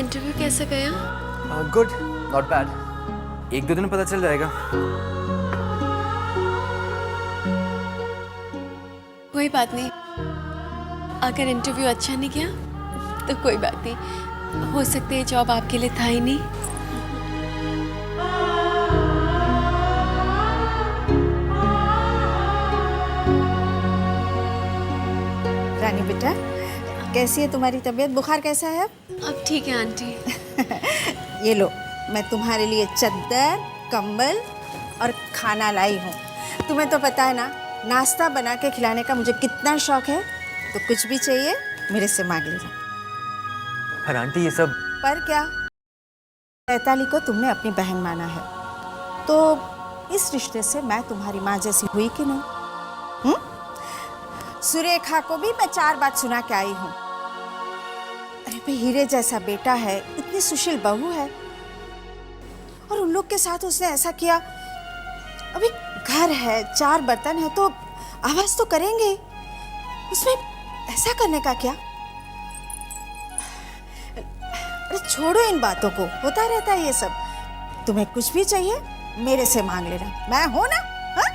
Interview कैसा गया? Good, not bad. एक दो दिन में पता चल जाएगा। कोई बात नहीं, अगर इंटरव्यू अच्छा नहीं गया तो कोई बात नहीं, हो सकता है जॉब आपके लिए था ही नहीं। रानी बेटा, कैसी है तुम्हारी तबीयत? बुखार कैसा है? अब ठीक है आंटी। ये लो, मैं तुम्हारे लिए चद्दर, कंबल और खाना लाई हूँ। तुम्हें तो पता है ना, नाश्ता बना के खिलाने का मुझे कितना शौक है। तो कुछ भी चाहिए मेरे से मांग लेना। पर आंटी ये सब। पर क्या? चैताली को तुमने अपनी बहन माना है, तो इस रिश्ते से मैं तुम्हारी माँ जैसी हुई कि नहीं? सुरेखा को भी मैं 4 बात सुना के आई हूँ। अरे भाई, हीरे जैसा बेटा है, इतनी सुशील बहू है, और उन लोग के साथ उसने ऐसा किया। अभी घर है, 4 बर्तन है, तो आवाज तो करेंगे। उसमें ऐसा करने का क्या? अरे छोड़ो इन बातों को, होता रहता है ये सब। तुम्हें कुछ भी चाहिए मेरे से मांग लेना, मैं हूं ना। हा?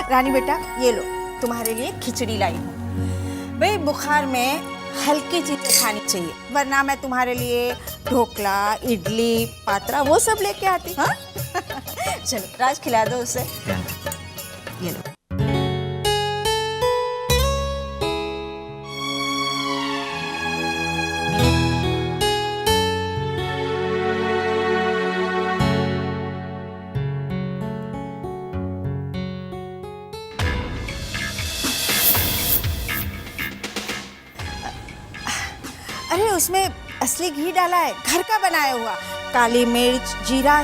रानी बेटा, ये लो, तुम्हारे लिए खिचड़ी लाई हूँ। भाई, बुखार में हल्की चीजें खानी चाहिए, वरना मैं तुम्हारे लिए ढोकला, इडली, पात्रा वो सब लेके आती। हाँ? चलो, राज खिला दो उसे। ये लो। अरे उसमें असली घी डाला है, घर का बनाया हुआ। काली मिर्च, जीरा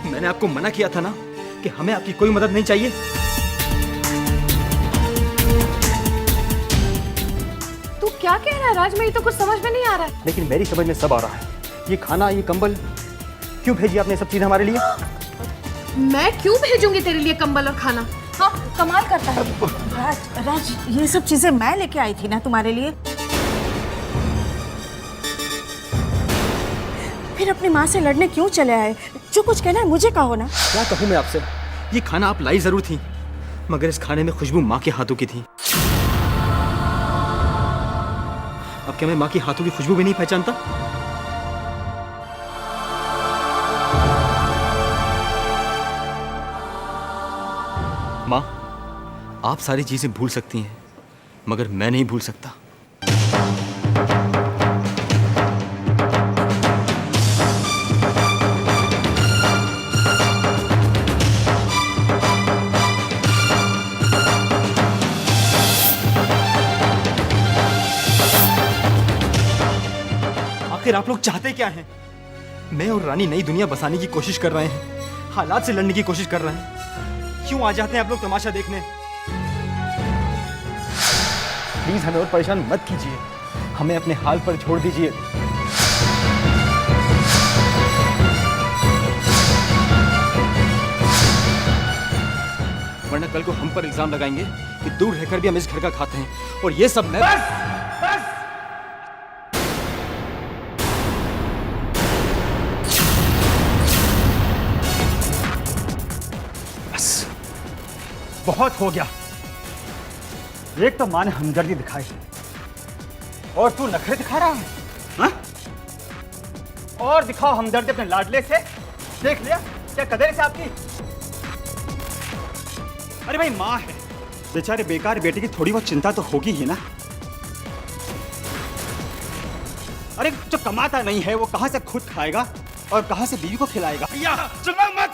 मैंने आपको मना किया था ना कि हमें आपकी कोई मदद नहीं चाहिए। तू क्या कह रहा है राज? मेरी तो कुछ समझ में नहीं आ रहा है। लेकिन मेरी समझ में सब आ रहा है। ये खाना, ये कंबल, क्यों भेजी आपने सब चीजें हमारे लिए? मैं क्यों भेजूंगी तेरे लिए कंबल और खाना? हाँ, कमाल करता है। राज, ये सब चीजें मैं लेके आई थी ना तुम्हारे लिए। फिर अपनी माँ से लड़ने क्यों चले आए? जो कुछ कहना है मुझे कहो ना। क्या कहूँ मैं आपसे? ये खाना आप लाई जरूर थी, मगर इस खाने में खुशबू माँ के हाथों की थी। अब क्या मैं माँ के हाथों की खुशबू भी नहीं पहचानता? माँ, आप सारी चीजें भूल सकती हैं, मगर मैं नहीं भूल सकता। आखिर आप लोग चाहते क्या हैं? मैं और रानी नई दुनिया बसाने की कोशिश कर रहे हैं, हालात से लड़ने की कोशिश कर रहे हैं। क्यों आ जाते हैं आप लोग तमाशा देखने? प्लीज हमें और परेशान मत कीजिए, हमें अपने हाल पर छोड़ दीजिए। वरना कल को हम पर इल्जाम लगाएंगे कि दूर रहकर भी हम इस घर का खाते हैं, और ये सब मैं... बस! बहुत हो गया। एक तो माँ ने हमदर्दी दिखाई और तू नखरे दिखा रहा है, हाँ? और दिखाओ हमदर्दी अपने लाडले से। देख लिया क्या कदर है आपकी। अरे भाई माँ है, बेचारे बेकार बेटे की थोड़ी बहुत चिंता तो होगी ही ना। अरे जो कमाता नहीं है वो कहां से खुद खाएगा और कहां से बीवी को खिलाएगा। भैया चिल्लाओ मत।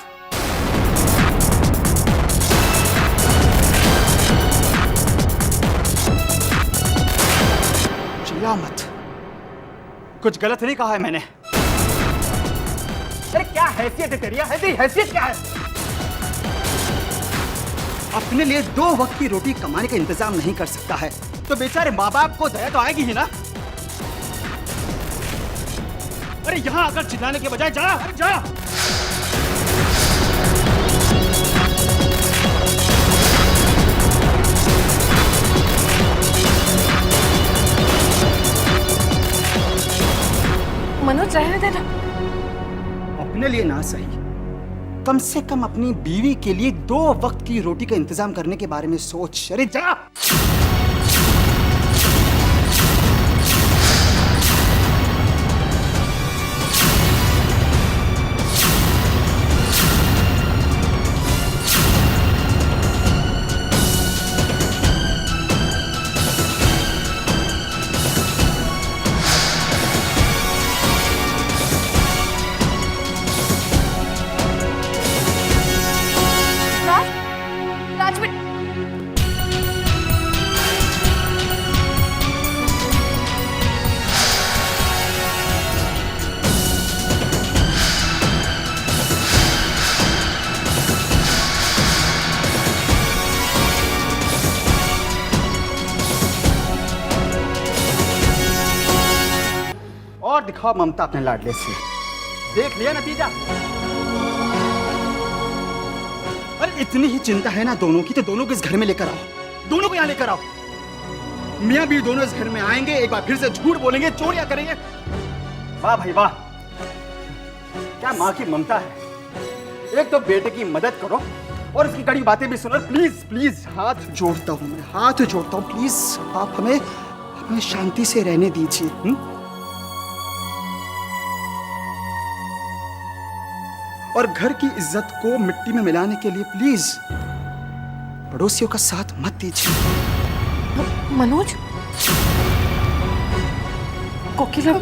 चिल्ला मत, कुछ गलत नहीं कहा है मैंने। अरे क्या हैसियत है तेरी, हैसियत क्या है? अपने लिए 2 वक्त की रोटी कमाने का इंतजाम नहीं कर सकता है तो बेचारे माँ बाप को दया तो आएगी ही ना। अरे यहाँ आकर चिल्लाने के बजाय जा, अरे जा। मनोज रहने देना। अपने लिए ना सही, कम से कम अपनी बीवी के लिए 2 वक्त की रोटी का इंतजाम करने के बारे में सोच। अरे जा। और दिखाओ ममता अपने लाडले से। देख लिया नतीजा। अरे इतनी ही चिंता है ना दोनों की तो दोनों को इस घर में लेकर आओ, दोनों को यहाँ लेकर आओ। मियाँ भी दोनों इस घर में आएंगे, एक बार फिर से झूठ बोलेंगे, चोरियां करेंगे। वाह भाई वाह, क्या माँ की ममता है। एक तो बेटे की मदद करो और उसकी कड़ी बातें भी सुनो। प्लीज प्लीज हाथ जोड़ता हूँ, मैं हाथ जोड़ता हूँ, प्लीज आप हमें शांति से रहने दीजिए। और घर की इज्जत को मिट्टी में मिलाने के लिए प्लीज पड़ोसियों का साथ मत दीजिए। मनोज, कोकिला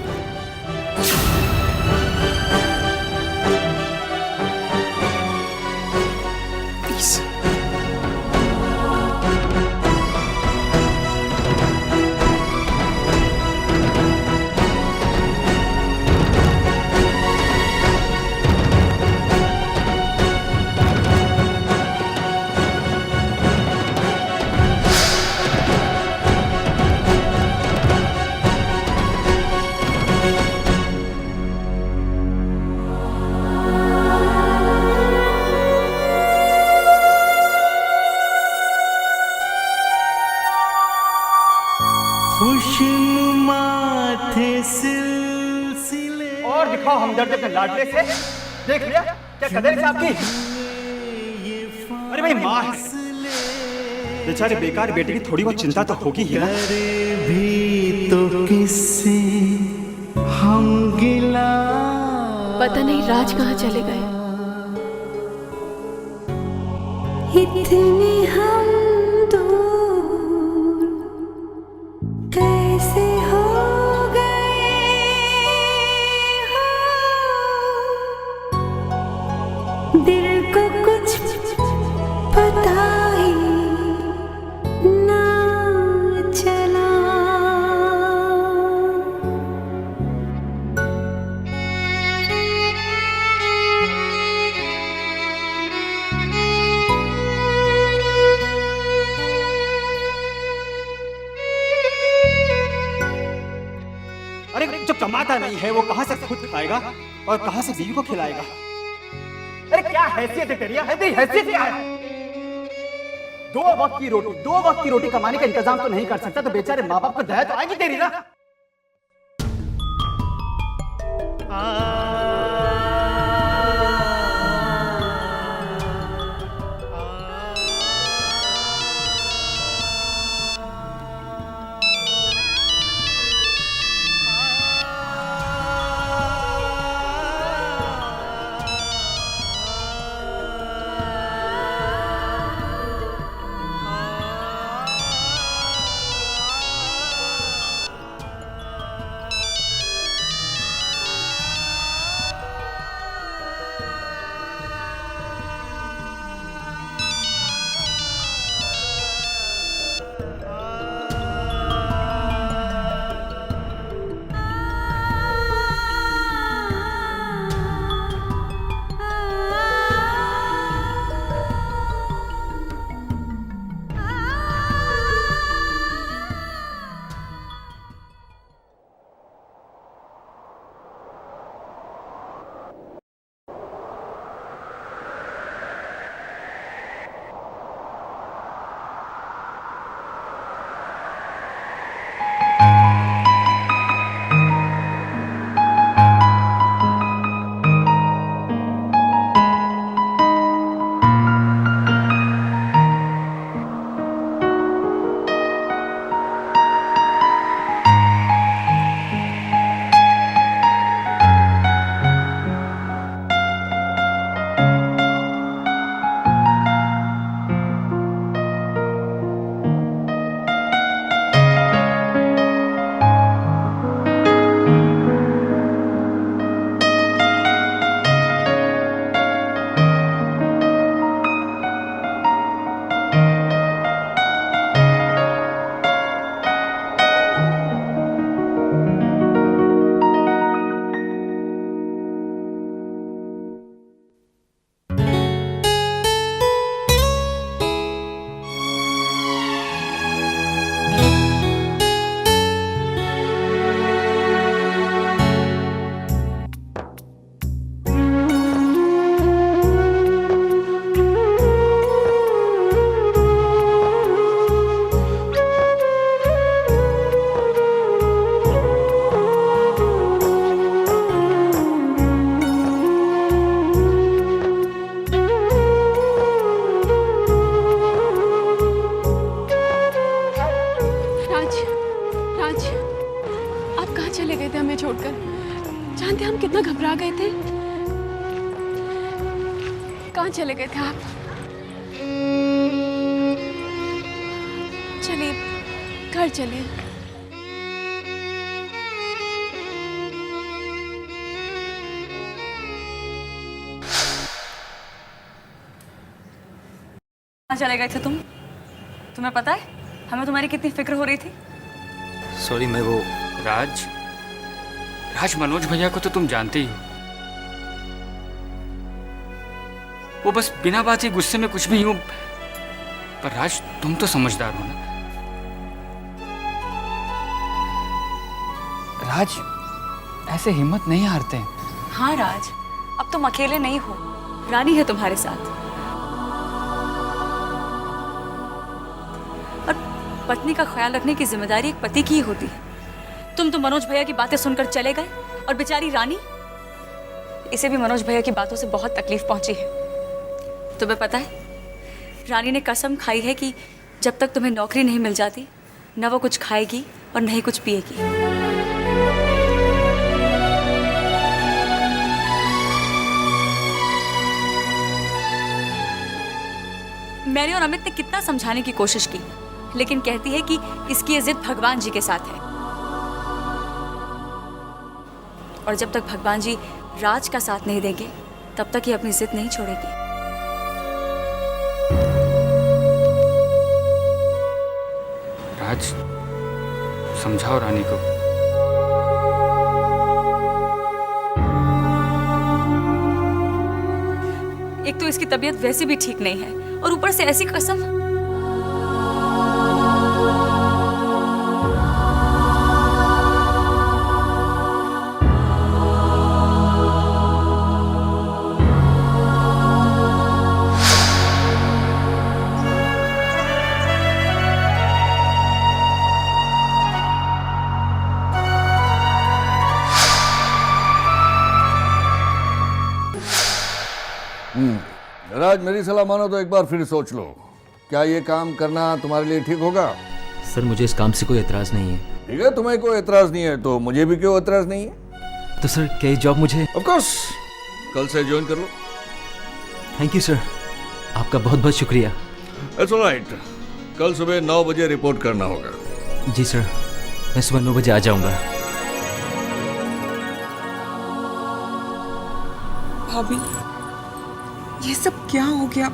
प्लीज। और दिखाओ हमदर्द अपने लाडले से। देख लिया क्या कदर है आपकी। अरे भाई माँ है, बेचारे बेकार बेटे की थोड़ी बहुत चिंता तो होगी ही ना। भी तो किससे हम गिला, पता नहीं राज कहाँ चले गए। इतने हम दूर कैसे हो गए हो, दिल को कुछ पता ही ना चला। अरे जो कमाता नहीं है वो कहां से खुद खाएगा और कहां से बीवी को खिलाएगा। अरे क्या हैसियत है तेरी, हैसियत क्या है। 2 वक्त की रोटी कमाने का इंतजाम तो नहीं कर सकता तो बेचारे माँ बाप को दया तो आएगी तेरी ना। हमें छोड़कर। जानते हम कितना घबरा गए थे। कहाँ चले गए थे आप? चलिए घर चलिए। कहाँ चले गए थे तुम? तुम्हें पता है हमें तुम्हारी कितनी फिक्र हो रही थी। सॉरी मैं वो राज मनोज भैया को तो तुम जानते ही हो। वो बस बिना बात ही गुस्से में कुछ भी यूं। पर राज तुम तो समझदार हो ना। राज ऐसे हिम्मत नहीं हारते हैं। हाँ राज, अब तुम अकेले नहीं हो, रानी है तुम्हारे साथ। और पत्नी का ख्याल रखने की जिम्मेदारी एक पति की ही होती है। तुम तो मनोज भैया की बातें सुनकर चले गए और बेचारी रानी, इसे भी मनोज भैया की बातों से बहुत तकलीफ पहुंची है। तुम्हें पता है रानी ने कसम खाई है कि जब तक तुम्हें नौकरी नहीं मिल जाती न वो कुछ खाएगी और न ही कुछ पिएगी। मैंने और अमित ने कितना समझाने की कोशिश की, लेकिन कहती है कि इसकी ये जिद भगवान जी के साथ है और जब तक भगवान जी राज का साथ नहीं देंगे तब तक ये अपनी जिद नहीं छोड़ेगी। राज समझाओ रानी को। एक तो इसकी तबीयत वैसे भी ठीक नहीं है और ऊपर से ऐसी कसम। राज मेरी सलाह मानो तो एक बार फिर सोच लो, क्या ये काम करना तुम्हारे लिए ठीक होगा? सर मुझे इस काम से कोई एतराज़ नहीं है। ठीक है, तुम्हें कोई एतराज नहीं है तो मुझे भी क्यों एतराज नहीं है? तो सर क्या ये जॉब मुझे? ऑफ कोर्स कल से ज्वाइन कर लो। थैंक यू सर, आपका बहुत बहुत शुक्रिया। इट्स ऑलराइट, कल सुबह 9 बजे रिपोर्ट करना होगा। जी सर, मैं सुबह 9 बजे आ जाऊंगा। भाभी ये सब क्या हो गया,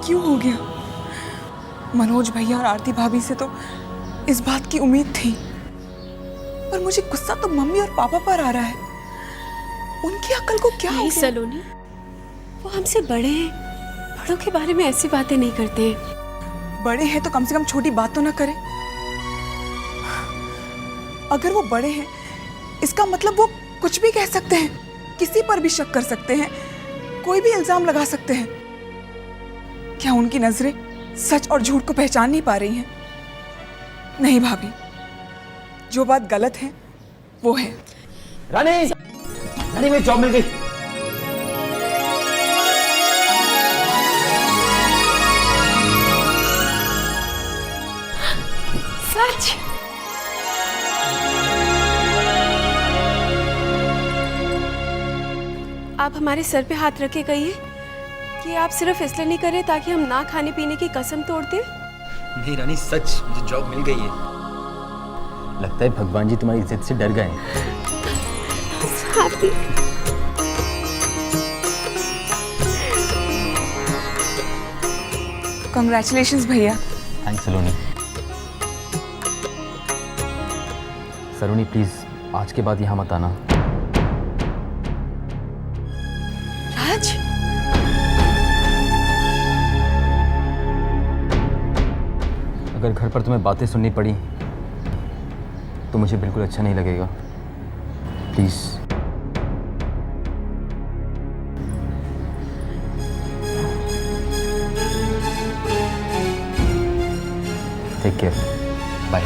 क्यों हो गया? मनोज भैया और आरती भाभी से तो इस बात की उम्मीद थी, पर मुझे गुस्सा तो मम्मी और पापा पर आ रहा है। उनकी अक्ल को क्या हो नहीं गया? सलोनी, वो हमसे बड़े हैं, बड़ों के बारे में ऐसी बातें नहीं करते हैं। बड़े हैं तो कम से कम छोटी बात तो ना करें। अगर वो बड़े हैं इसका मतलब वो कुछ भी कह सकते हैं, किसी पर भी शक कर सकते हैं, कोई भी इल्जाम लगा सकते हैं। क्या उनकी नजरें सच और झूठ को पहचान नहीं पा रही हैं? नहीं भाभी, जो बात गलत है वो है। रानी, रानी मेरी जॉब मिल गई। सच? आप हमारे सर पे हाथ रखे कहिए कि आप सिर्फ इसलिए नहीं कर रहे ताकि हम ना खाने पीने की कसम तोड़ दें। नहीं रानी, सच मुझे जॉब मिल गई है। लगता है भगवान जी तुम्हारी इज्जत से डर गए हैं। कंग्रेचुलेशंस भैया। Thanks Saloni. सलोनी प्लीज आज के बाद यहाँ मत आना। राज, अगर घर पर तुम्हें बातें सुननी पड़ी तो मुझे बिल्कुल अच्छा नहीं लगेगा। प्लीज। Take care, bye.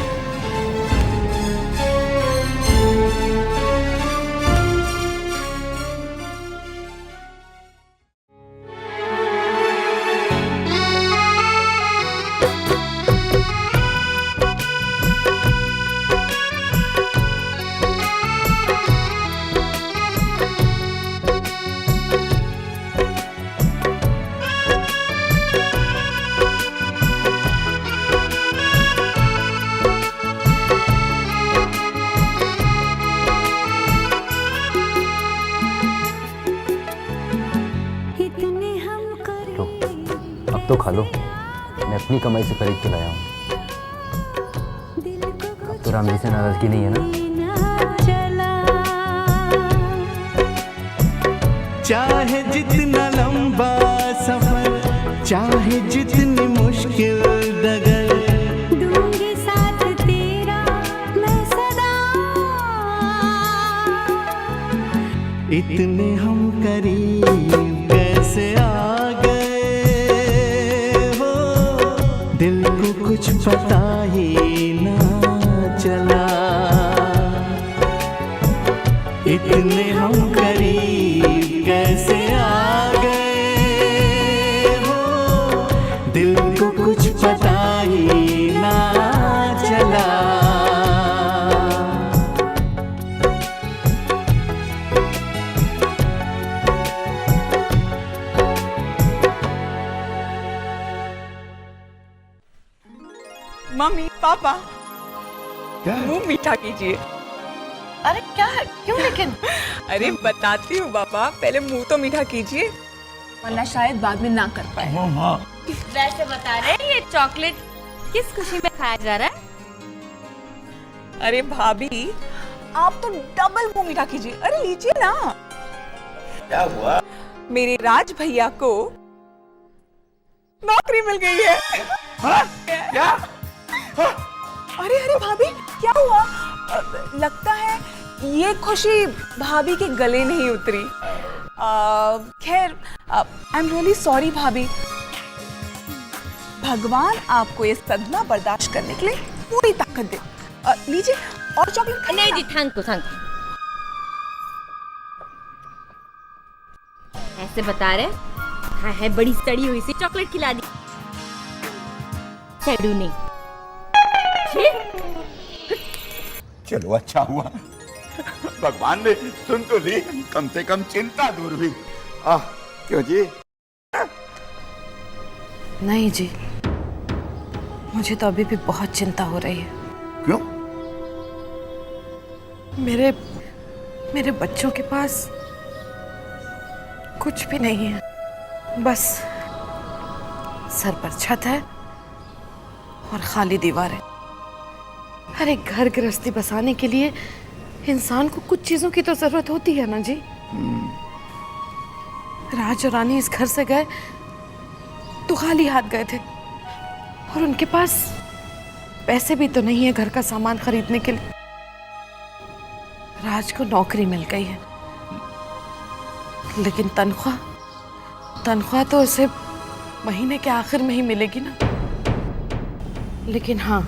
तो खा लो, मैं अपनी कमाई से खरीद के लाया हूँ। अब तो राम जी से नाराजगी नहीं है ना? चाहे जितना लंबा सफर, चाहे जितनी मुश्किल डगर, दूंगी साथ तेरा मैं सदा। इतने हम करीब कैसे आ गए हो, दिल को कुछ पता ही ना चला। इतने हम करीब कैसे आ गए हो, दिल को कुछ पता ही ना चला। मम्मी पापा, मुंह मीठा कीजिए। अरे क्या है, क्यों लेकिन? अरे बताती हूँ पापा, पहले मुंह तो मीठा कीजिए, वरना शायद बाद में ना कर पाए। वैसे बता रहे हैं ये चॉकलेट किस खुशी में खाया जा रहा है? अरे भाभी, आप तो डबल मुंह मीठा कीजिए। अरे लीजिए ना। क्या हुआ? मेरे राज भैया को नौकरी मिल गई है। क्या? अरे अरे भाभी, क्या हुआ? लगता है ये खुशी भाभी के गले नहीं उतरी। खैर, आई एम रियली सॉरी भाभी। भगवान आपको ये सदमा बर्दाश्त करने के लिए पूरी ताकत दे। लीजिए और चॉकलेट खाइए। नहीं जी, थैंक यू। ऐसे बता रहे है बड़ी सड़ी हुई सी चॉकलेट खिला दी। सड़ू नहीं। चलो अच्छा हुआ, भगवान ने सुन तो ली, कम से कम चिंता दूर हुई। क्यों जी? नहीं जी, मुझे तो अभी भी बहुत चिंता हो रही है। क्यों? मेरे बच्चों के पास कुछ भी नहीं है, बस सर पर छत है और खाली दीवारें। अरे घर गृहस्थी बसाने के लिए इंसान को कुछ चीजों की तो जरूरत होती है ना जी। राज और रानी इस घर से गए तो खाली हाथ गए थे, और उनके पास पैसे भी तो नहीं है घर का सामान खरीदने के लिए। राज को नौकरी मिल गई है, लेकिन तनख्वाह तो उसे महीने के आखिर में ही मिलेगी ना। लेकिन हाँ,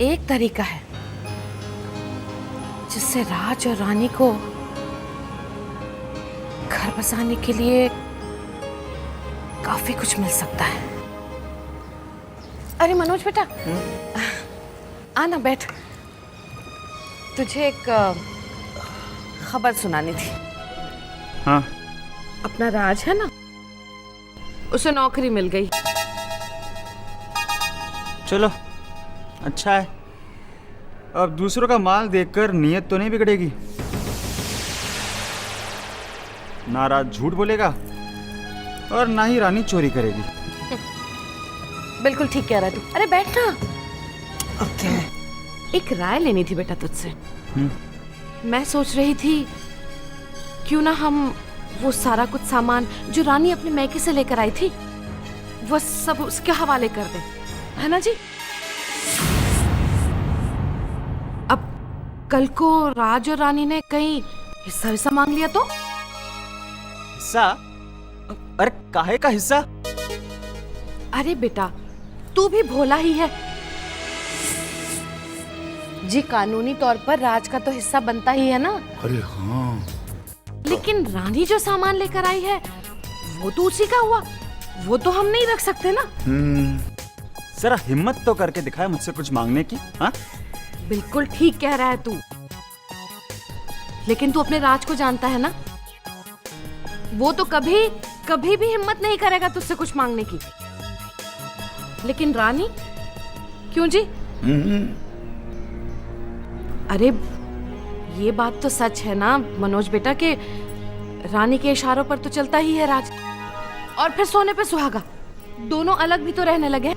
एक तरीका है जिससे राज और रानी को घर बसाने के लिए काफी कुछ मिल सकता है। अरे मनोज बेटा, आना बैठ। तुझे एक खबर सुनानी थी। हाँ? अपना राज है ना, उसे नौकरी मिल गई। चलो अच्छा है, अब दूसरों का माल देखकर नीयत तो नहीं बिगड़ेगी। ना राज झूठ बोलेगा और ना ही रानी चोरी करेगी। बिल्कुल ठीक कह रहा है तू। अरे बैठ ना। ओके। एक राय लेनी थी बेटा तुझसे। मैं सोच रही थी क्यों ना हम वो सारा कुछ सामान जो रानी अपने मैके से लेकर आई थी वो सब उसके हवाले कर दे, है ना जी? अब कल को राज और रानी ने कहीं हिस्सा मांग लिया तो? हिस्सा? अरे काहे का हिस्सा? अरे बेटा, तू भी भोला ही है जी। कानूनी तौर पर राज का तो हिस्सा बनता ही है ना। अरे हाँ, लेकिन रानी जो सामान लेकर आई है वो तो उसी का हुआ, वो तो हम नहीं रख सकते ना। जरा हिम्मत तो करके दिखाए मुझसे कुछ मांगने की। हाँ? बिल्कुल ठीक कह रहा है तू, लेकिन तू अपने राज को जानता है ना, वो तो कभी कभी भी हिम्मत नहीं करेगा तुझसे कुछ मांगने की। लेकिन रानी, क्यों जी? अरे ये बात तो सच है ना मनोज बेटा के रानी के इशारों पर तो चलता ही है राज। और फिर सोने पे सुहागा, दोनों अलग भी तो रहने लगे।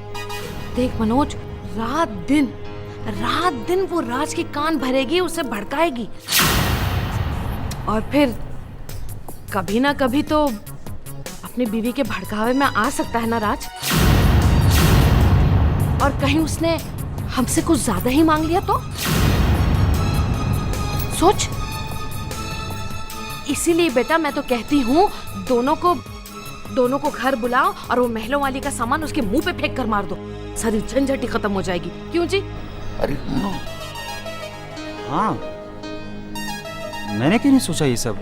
देख मनोज, रात दिन वो राज के कान भरेगी, उसे भड़काएगी, और फिर कभी ना कभी तो अपनी बीवी के भड़कावे में आ सकता है ना राज। और कहीं उसने हमसे कुछ ज्यादा ही मांग लिया तो सोच। इसीलिए बेटा मैं तो कहती हूँ दोनों को घर बुलाओ और वो महलों वाली का सामान उसके मुंह पे फेंक कर मार दो, सारी झंझट ही खत्म हो जाएगी। क्यों जी? अरे हाँ, मैंने क्यों नहीं सोचा ये सब।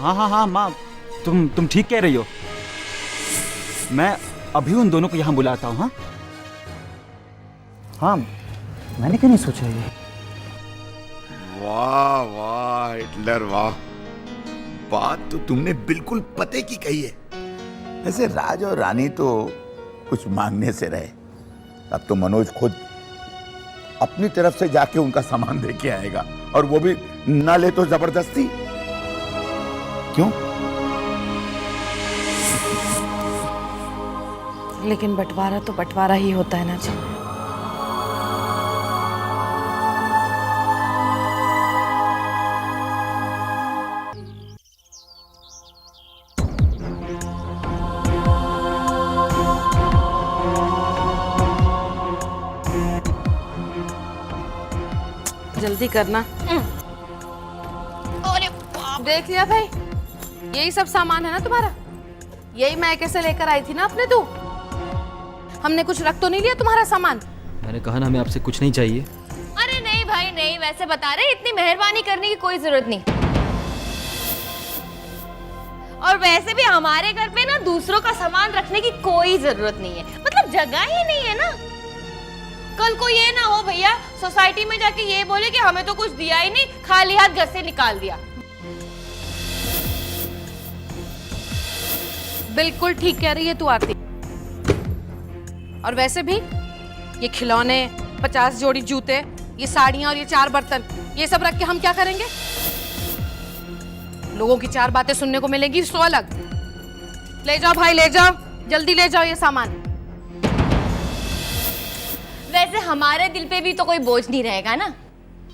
हाँ माँ, तुम ठीक कह रही हो। मैं अभी उन दोनों को यहाँ बुलाता हूँ। हाँ, मैंने क्यों नहीं सोचा ये। वाह वाह हिटलर वाह, बात तो तुमने बिल्कुल पते की कही है। वैसे राज और रानी तो कुछ मांगने से रहे, अब तो मनोज खुद अपनी तरफ से जाके उनका सामान दे के आएगा, और वो भी ना ले तो जबरदस्ती। क्यों? लेकिन बंटवारा तो बंटवारा ही होता है ना जी। जल्दी करना। अरे देख लिया भाई, यही सब सामान है ना तुम्हारा? यही मैं कैसे लेकर आई थी ना अपने। तू हमने कुछ रख तो नहीं लिया तुम्हारा सामान? मैंने कहा ना हमें आपसे कुछ नहीं चाहिए। अरे नहीं भाई नहीं, वैसे बता रहे, इतनी मेहरबानी करने की कोई जरूरत नहीं। और वैसे भी हमारे घर पे ना दूसरों का सामान रखने की कोई जरूरत नहीं है, मतलब जगह ही नहीं है ना। कल को ये ना हो भैया सोसाइटी में जाके ये बोले कि हमें तो कुछ दिया ही नहीं, खाली हाथ घर से निकाल दिया। बिल्कुल ठीक कह रही है तू आरती। और वैसे भी ये खिलौने, 50 जोड़ी जूते, ये साड़ियां और ये 4 बर्तन, ये सब रख के हम क्या करेंगे? लोगों की 4 बातें सुनने को मिलेंगी 100 अलग। ले जाओ भाई, ले जाओ, जल्दी ले जाओ ये सामान। वैसे हमारे दिल पे भी तो कोई बोझ नहीं रहेगा ना।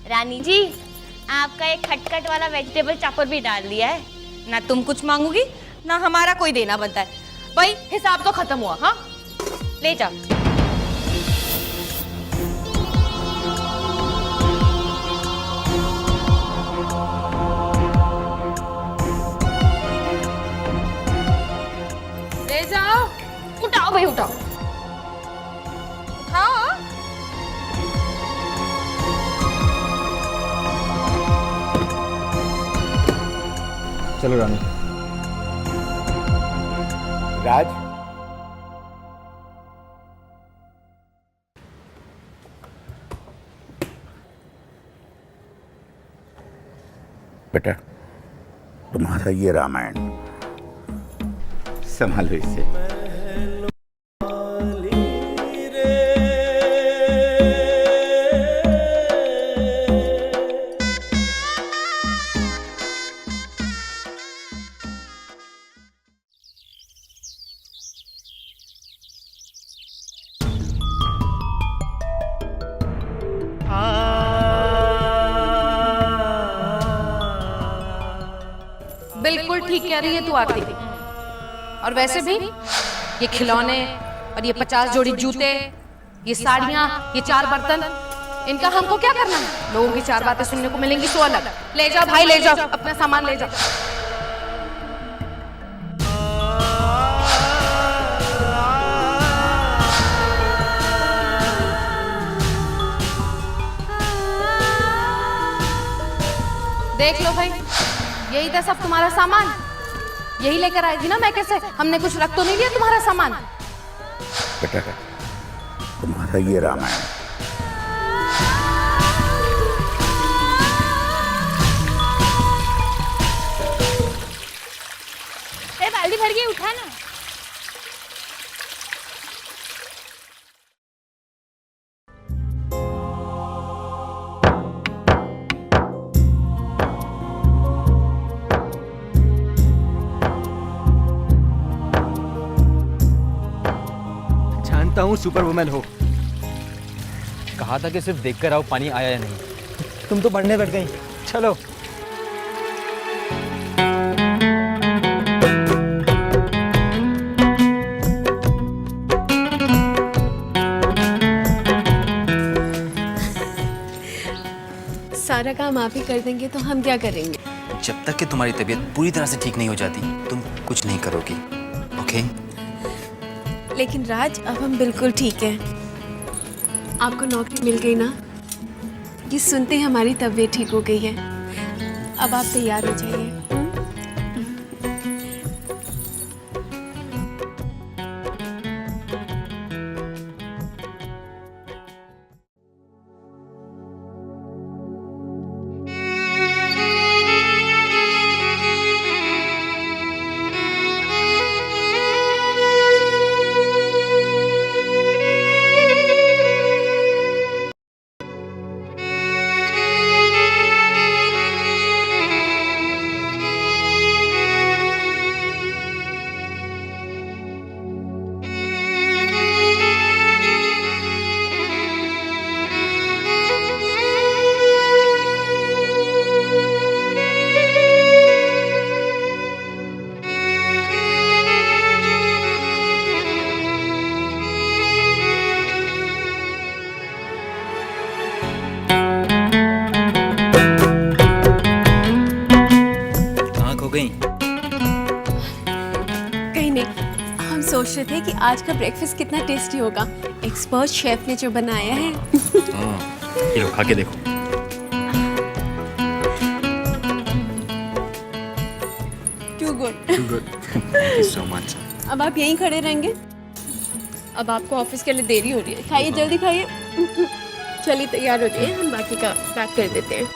रानी जी, आपका एक खटखट वाला वेजिटेबल चॉपर भी डाल दिया है ना। तुम कुछ मांगोगी ना हमारा कोई देना बनता है। भाई हिसाब तो खत्म हुआ। हाँ ले जाओ। ले जाओ, उठाओ भाई उठाओ, उठाओ। चलो रानी। राज, बेटा तुम्हारा ये रामायण संभालो इसे। बिल्कुल ठीक कह रही है तू आरती। और वैसे भी ये खिलौने और ये 50 जोड़ी जूते, ये साड़ियां, ये 4 बर्तन, इनका हमको क्या करना है? लोगों की 4 बातें सुनने को मिलेंगी 100 अलग। ले जाओ भाई, ले जाओ, अपना सामान ले जाओ। देख लो भाई, यही था सब तुम्हारा सामान। यही लेकर आई थी ना मैं कैसे। हमने कुछ रख तो नहीं लिया तुम्हारा सामान? बेटा तुम्हारा ये रामायण बाल्टी भर के उठा ना। जानता हूँ सुपर वुमेन हो। कहा था कि सिर्फ देखकर आओ, पानी आया या नहीं। तुम तो पढ़ने बैठ गई। चलो। सारा काम आप ही कर देंगे तो हम क्या करेंगे? जब तक कि तुम्हारी तबीयत पूरी तरह से ठीक नहीं हो जाती तुम कुछ नहीं करोगी, ओके? लेकिन राज, अब हम बिल्कुल ठीक हैं। आपको नौकरी मिल गई ना? ये सुनते ही हमारी तबीयत ठीक हो गई है। अब आप तैयार हो जाइए। कहीं नहीं, हम सोच रहे थे कि आज का ब्रेकफास्ट कितना टेस्टी होगा। एक्सपर्ट शेफ ने जो बनाया है। ये लो, खा के देखो। Too good. Too good. Thank you so much. अब आप यहीं खड़े रहेंगे? अब आपको ऑफिस के लिए देरी हो रही है। खाइए, जल्दी खाइए। चलिए तैयार हो जाइए, हम बाकी का पैक कर देते हैं।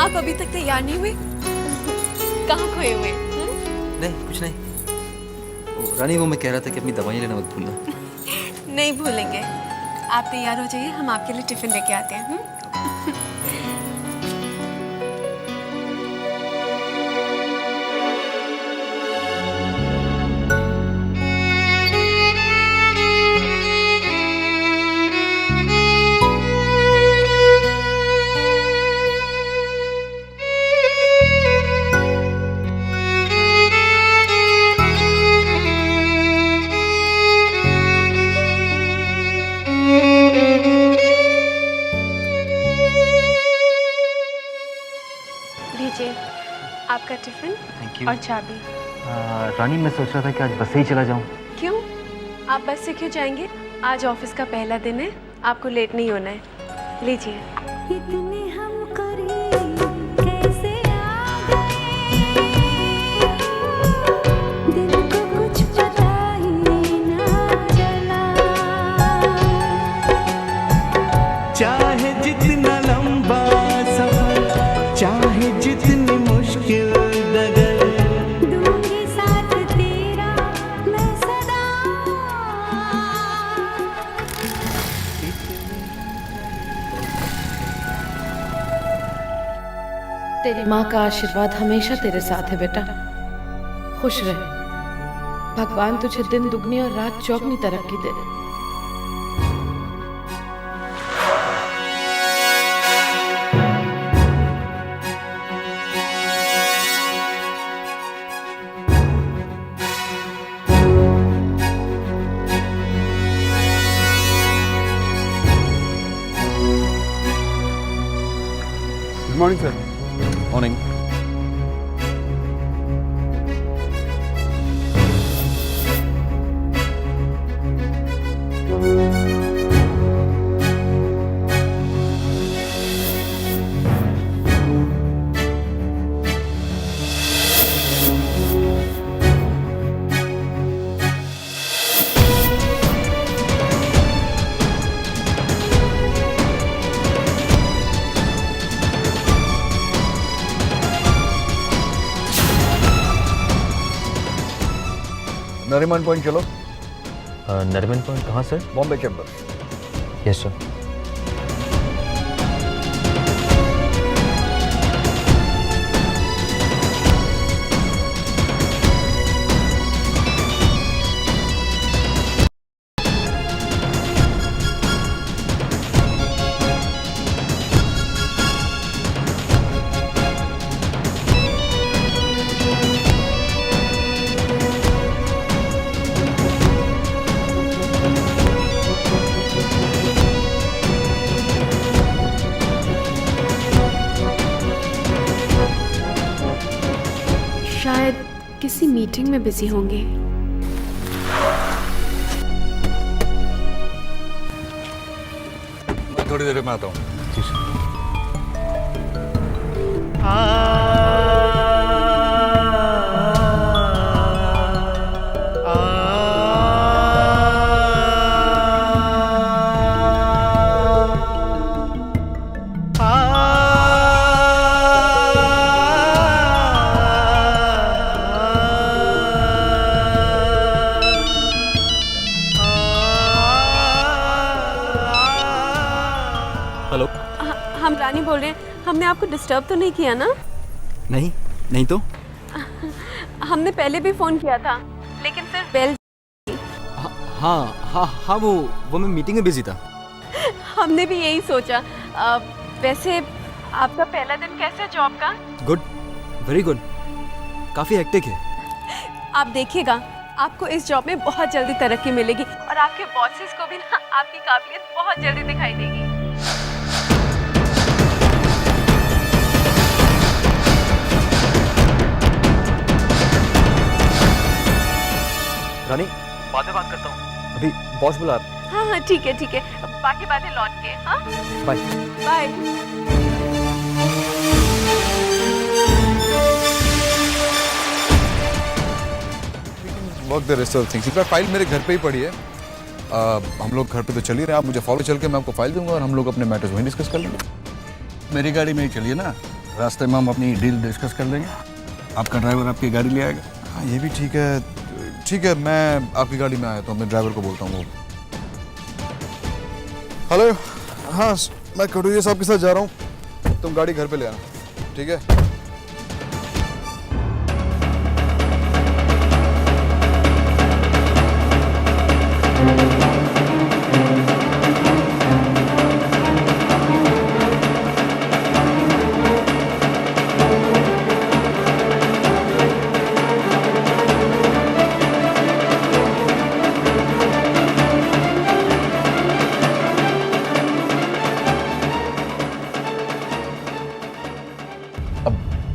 आप अभी तक तैयार नहीं हुए? कहाँ खोए हुए? नहीं, कुछ नहीं। रानी, वो मैं कह रहा था कि अपनी दवाइयाँ लेना मत भूलना। नहीं भूलेंगे। आप तैयार हो जाइए, हम आपके लिए टिफिन लेके आते हैं। लीजिए आपका टिफिन। Thank you. और चाबी। रानी, मैं सोच रहा था कि आज बस से ही चला जाऊं। क्यों? आप बस से क्यों जाएंगे? आज ऑफिस का पहला दिन है, आपको लेट नहीं होना है। लीजिए। इतने हम करीब कैसे आ गए, दिल को कुछ पता ही ना चला। चाहे जितना लंबा सफर, चाहे जितनी मुश्किल डगर, दूंगी साथ तेरा मैं सदा। तेरी माँ का आशीर्वाद हमेशा तेरे साथ है बेटा। खुश रहे। भगवान तुझे दिन दुगनी और रात चौगनी तरक्की दे। Good morning sir. Morning. Nariman point चलो। नरिमन पॉइंट कहाँ sir? Bombay chamber. Yes sir. शायद किसी मीटिंग में बिजी होंगे। मैं थोड़ी देर में आता हूँ। जी सर। हेलो। हम रानी बोल रहे हैं। हमने आपको डिस्टर्ब तो नहीं किया ना? नहीं नहीं तो हमने पहले भी फोन किया था लेकिन सिर्फ बेल। हाँ वो मैं मीटिंग में बिजी था। हमने भी यही सोचा। वैसे आपका पहला दिन कैसा है जॉब का? गुड, वेरी गुड, काफ़ी हेक्टिक है। आप देखिएगा आपको इस जॉब में बहुत जल्दी तरक्की मिलेगी और आपके बॉसेस को भी ना आपकी काबिलियत बहुत जल्दी दिखाई देगी। रानी, बाद में बात करता हूँ, अभी बॉस बुला रहे हैं। हाँ ठीक है बाकी बातें लौट के। हाँ bye bye. Work the rest of things. File मेरे घर पे ही पड़ी है। हम लोग घर पे तो चल ही रहे हैं, आप मुझे फॉलो चल के मैं आपको फाइल दूंगा और हम लोग अपने मैटर्स वहीं डिस्कस कर लेंगे। मेरी गाड़ी में ही चलिए ना, रास्ते में हम अपनी डील डिस्कस कर लेंगे। आपका ड्राइवर आपकी गाड़ी ले आएगा। हाँ ये भी ठीक है, मैं आपकी गाड़ी में आया तो मैं ड्राइवर को बोलता हूँ। हेलो, हाँ मैं कटोरिया साहब के साथ जा रहा हूँ, तुम गाड़ी घर पे ले आना, ठीक है?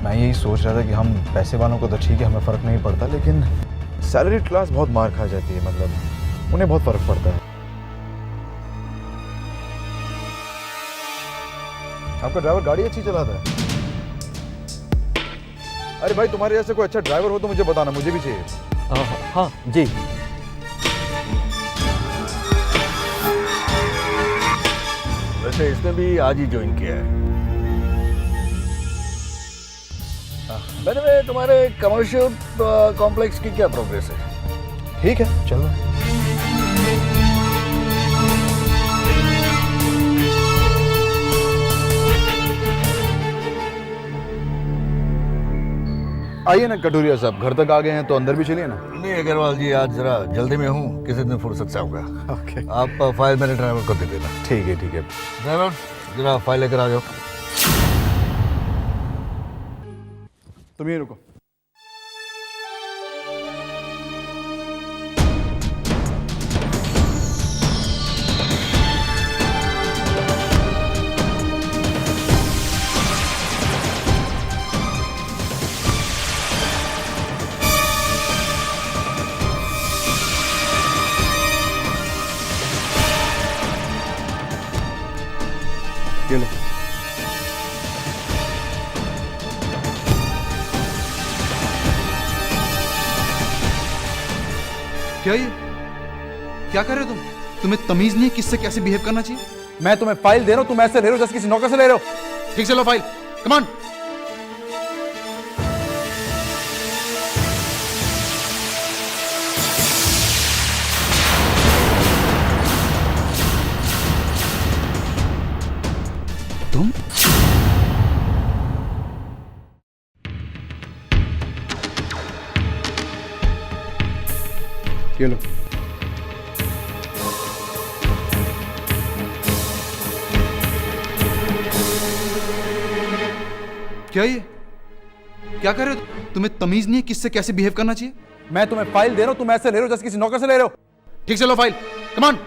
मैं यही सोच रहा था कि हम पैसे वालों को तो ठीक है, हमें फ़र्क नहीं पड़ता, लेकिन सैलरी क्लास बहुत मार खा जाती है, मतलब उन्हें बहुत फ़र्क पड़ता है। आपका ड्राइवर गाड़ी अच्छी चलाता है? अरे भाई तुम्हारे जैसे कोई अच्छा ड्राइवर हो तो मुझे बताना, मुझे भी चाहिए। हाँ जी। वैसे इसने भी आज ही ज्वाइन किया है। मैंने तुम्हारे कमर्शियल कॉम्प्लेक्स की क्या प्रोग्रेस है? ठीक है, चल रहा है। आइए ना कटोरिया साहब, घर तक आ गए हैं तो अंदर भी चलिए ना। नहीं अग्रवाल जी, आज जरा जल्दी में हूँ, किसी दिन फुर्सत से आऊँगा। ओके। आप फाइल मेरे ड्राइवर को दे देना। ठीक है ठीक है। ड्राइवर जरा फाइल लेकर आ जाओ। तुम यहीं रुको। ये लो। क्या ये क्या कर रहे हो तुम? तुम्हें तमीज नहीं है किससे कैसे बिहेव करना चाहिए? मैं तुम्हें फाइल दे रहा हूं, तुम ऐसे ले रहे हो जैसे किसी नौकर से ले रहे हो। ठीक से लो फाइल, कम ऑन। ये लो। क्या ये क्या कर रहे हो? तुम्हें तमीज नहीं है किससे कैसे बिहेव करना चाहिए? मैं तुम्हें फाइल दे रहा हूं, तुम ऐसे ले रहे हो जैसे किसी नौकर से ले रहे हो। ठीक से लो फाइल, कम ऑन।